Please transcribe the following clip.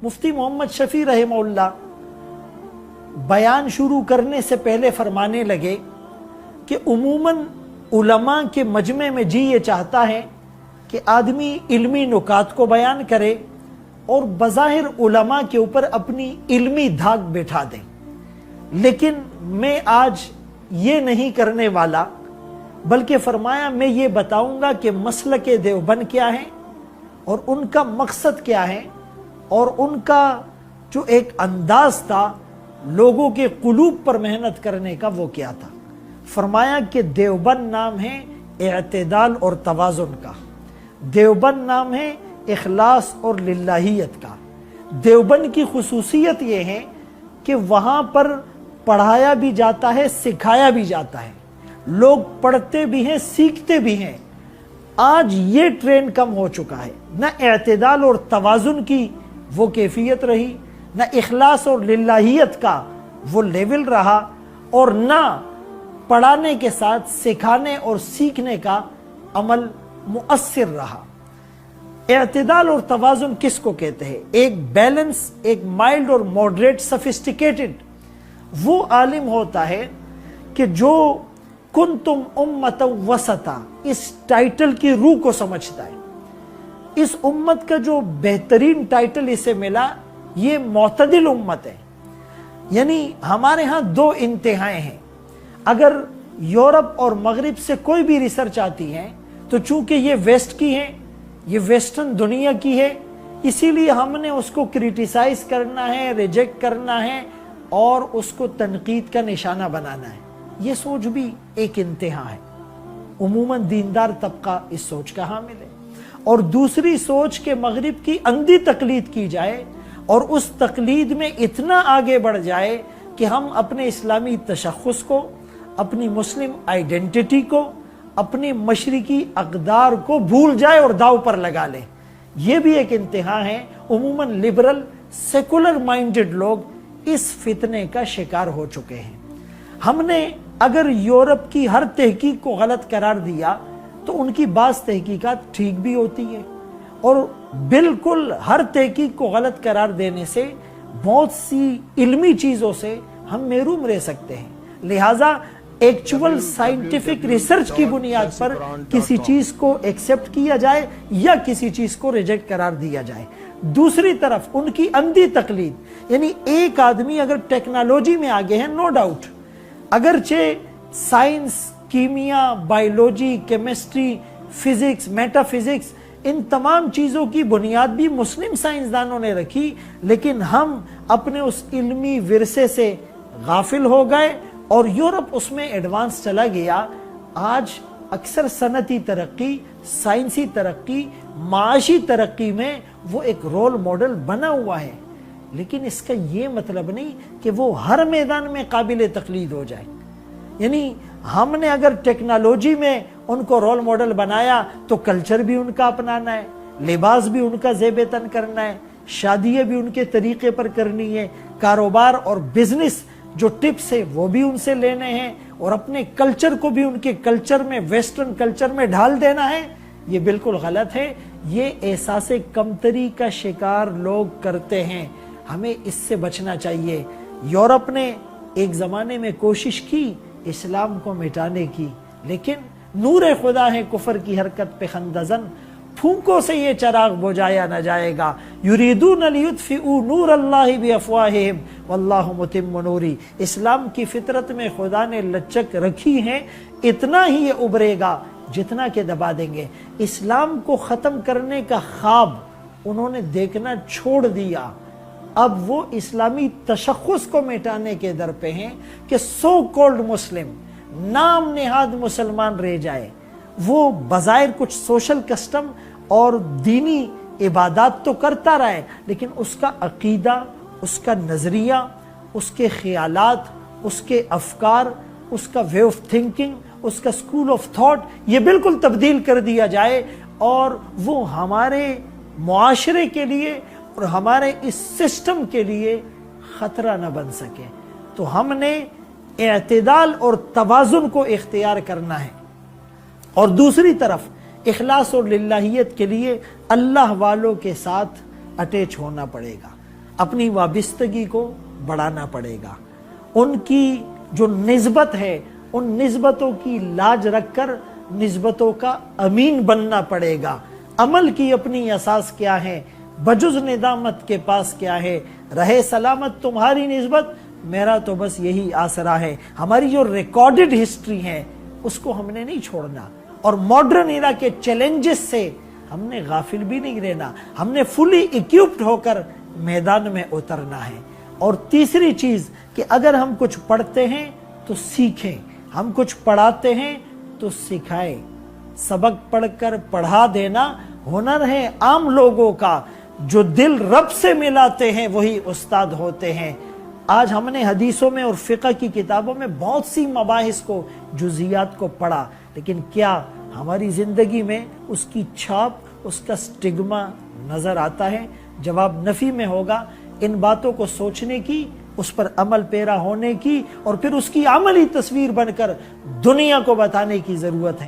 मुफ्ती मोहम्मद शफी रहमहुल्लाह बयान शुरू करने से पहले फरमाने लगे कि उमूमन उलमा के मजमे में जी ये चाहता है कि आदमी इल्मी नुकात को बयान करे और बज़ाहिर उलमा के ऊपर अपनी इल्मी धाक बैठा दे, लेकिन मैं आज ये नहीं करने वाला, बल्कि फरमाया मैं ये बताऊंगा कि मसलके देवबंद क्या है और उनका मकसद क्या है और उनका जो एक अंदाज था लोगों के कुलूब पर मेहनत करने का वो क्या था। फरमाया कि देवबंद नाम है इअ्तिदाल और तवाज़ुन का, देवबंद नाम है इखलास और लिल्लाहियत का। देवबंद की खुसूसियत ये है कि वहाँ पर पढ़ाया भी जाता है, सिखाया भी जाता है, लोग पढ़ते भी हैं, सीखते भी हैं। आज ये ट्रेंड कम हो चुका है, न इअ्तिदाल और तवाज़ुन की वो कैफियत रही, न इखलास और लिल्लाहियत का वो लेवल रहा, और न पढ़ाने के साथ सिखाने और सीखने का अमल मुअस्सिर रहा। इअ्तिदाल और तवाज़ुन किसको कहते हैं? एक बैलेंस, एक माइल्ड और मॉडरेट सफिस्टिकेटेड वो आलिम होता है कि जो कुंतुम उम्मतन वसता इस टाइटल की रूह को समझता है। इस उम्मत का जो बेहतरीन टाइटल इसे मिला, ये मोतदिल उम्मत है। यानी हमारे यहाँ दो इंतहाएं हैं। अगर यूरोप और मगरिब से कोई भी रिसर्च आती है तो चूंकि ये वेस्ट की है, ये वेस्टर्न दुनिया की है, इसीलिए हमने उसको क्रिटिसाइज करना है, रिजेक्ट करना है और उसको तनकीद का निशाना बनाना है। ये सोच भी एक इंतहा है। उमूमन दीनदार तबका इस सोच का हामिल है। और दूसरी सोच के मगरिब की अंधी तकलीद की जाए और उस तकलीद में इतना आगे बढ़ जाए कि हम अपने इस्लामी तशख़्ख़ुस को, अपनी मुस्लिम आइडेंटिटी को, अपनी मशरिकी अक़दार को भूल जाए और दाव पर लगा ले। ये भी एक इंतहा है। उमूमन लिबरल सेकुलर माइंडेड लोग इस फितने का शिकार हो चुके हैं। हमने अगर यूरोप की हर तहकीक को गलत करार दिया तो उनकी बाज़ तहकीकात ठीक भी होती है, और बिल्कुल हर तहकीक को गलत करार देने से बहुत सी इल्मी चीज़ों से हम महरूम रह सकते हैं। लिहाजा एक्चुअल साइंटिफिक रिसर्च की बुनियाद पर किसी चीज़ को एक्सेप्ट किया जाए या किसी चीज़ को रिजेक्ट करार दिया जाए। दूसरी तरफ उनकी अंधी तकलीद, यानी एक आदमी अगर टेक्नोलॉजी में आगे है, नो डाउट, अगरचे साइंस, कीमिया, बायोलॉजी, केमिस्ट्री, फिजिक्स, मेटाफिजिक्स, इन तमाम चीज़ों की बुनियाद भी मुस्लिम साइंसदानों ने रखी, लेकिन हम अपने उस इल्मी विरसे से गाफिल हो गए और यूरोप उसमें एडवांस चला गया। आज अक्सर सनती तरक्की, साइंसी तरक्की, माशी तरक्की में वो एक रोल मॉडल बना हुआ है, लेकिन इसका ये मतलब नहीं कि वो हर मैदान में काबिल तकलीद हो जाए। यानी हमने अगर टेक्नोलॉजी में उनको रोल मॉडल बनाया तो कल्चर भी उनका अपनाना है, लिबास भी उनका ज़ेब तन करना है, शादियाँ भी उनके तरीके पर करनी है, कारोबार और बिजनेस जो टिप्स है वो भी उनसे लेने हैं, और अपने कल्चर को भी उनके कल्चर में, वेस्टर्न कल्चर में ढाल देना है। ये बिल्कुल गलत है। ये एहसास कमतरी का शिकार लोग करते हैं, हमें इससे बचना चाहिए। यूरोप ने एक ज़माने में कोशिश की इस्लाम को मिटाने की, लेकिन नूर खुदा है कुफर की हरकत पे खंदजन, फूंकों से ये चराग बुझाया न जाएगा। युरीदून लियुत्फिऊ नूर अल्लाहि बिअफ़वाहिहिम वल्लाहु मुतिम्मु नूरी। इस्लाम की फितरत में खुदा ने लचक रखी है, इतना ही ये उभरेगा जितना के दबा देंगे। इस्लाम को ख़त्म करने का ख्वाब उन्होंने देखना छोड़ दिया। अब वो इस्लामी तशख़्ख़ुस को मिटाने के दर पे हैं कि सो कॉल्ड मुस्लिम, नाम नेहाद मुसलमान रह जाए। वो बज़ाहिर कुछ सोशल कस्टम और दीनी इबादत तो करता रहे, लेकिन उसका अकीदा, उसका नज़रिया, उसके ख़यालात, उसके अफ़कार, उसका वे ऑफ थिंकिंग, उसका स्कूल ऑफ थॉट, ये बिल्कुल तब्दील कर दिया जाए और वो हमारे मुआशरे के लिए और हमारे इस सिस्टम के लिए ख़तरा न बन सके। तो हमने इअ्तिदाल और तवाज़ुन को इख्तियार करना है, और दूसरी तरफ इखलास और लिल्लाहियत के लिए अल्लाह वालों के साथ अटैच होना पड़ेगा। अपनी वाबिस्तगी को बढ़ाना पड़ेगा। उनकी जो निस्बत है उन निस्बतों की लाज रखकर निस्बतों का अमीन बनना पड़ेगा। अमल की अपनी असास क्या है, बजुज निदामत के पास क्या है, रहे सलामत तुम्हारी निस्बत, मेरा तो बस यही आसरा है। हमारी जो रिकॉर्डेड हिस्ट्री है उसको हमने नहीं छोड़ना, और मॉडर्न इरा के चैलेंजेस से हमने गाफिल भी नहीं रहना। हमने फुली इक्विप्ड होकर मैदान में उतरना है। और तीसरी चीज कि अगर हम कुछ पढ़ते हैं तो सीखें, हम कुछ पढ़ाते हैं तो सिखाएं। सबक पढ़कर पढ़ा देना हुनर है आम लोगों का, जो दिल रब से मिलाते हैं वही उस्ताद होते हैं। आज हमने हदीसों में और फिक़ह की किताबों में बहुत सी मबाहिस को, जुज़ियात को पढ़ा, लेकिन क्या हमारी जिंदगी में उसकी छाप, उसका स्टिग्मा नजर आता है? जवाब नफी में होगा। इन बातों को सोचने की, उस पर अमल पेरा होने की, और फिर उसकी अमली तस्वीर बनकर दुनिया को बताने की जरूरत है।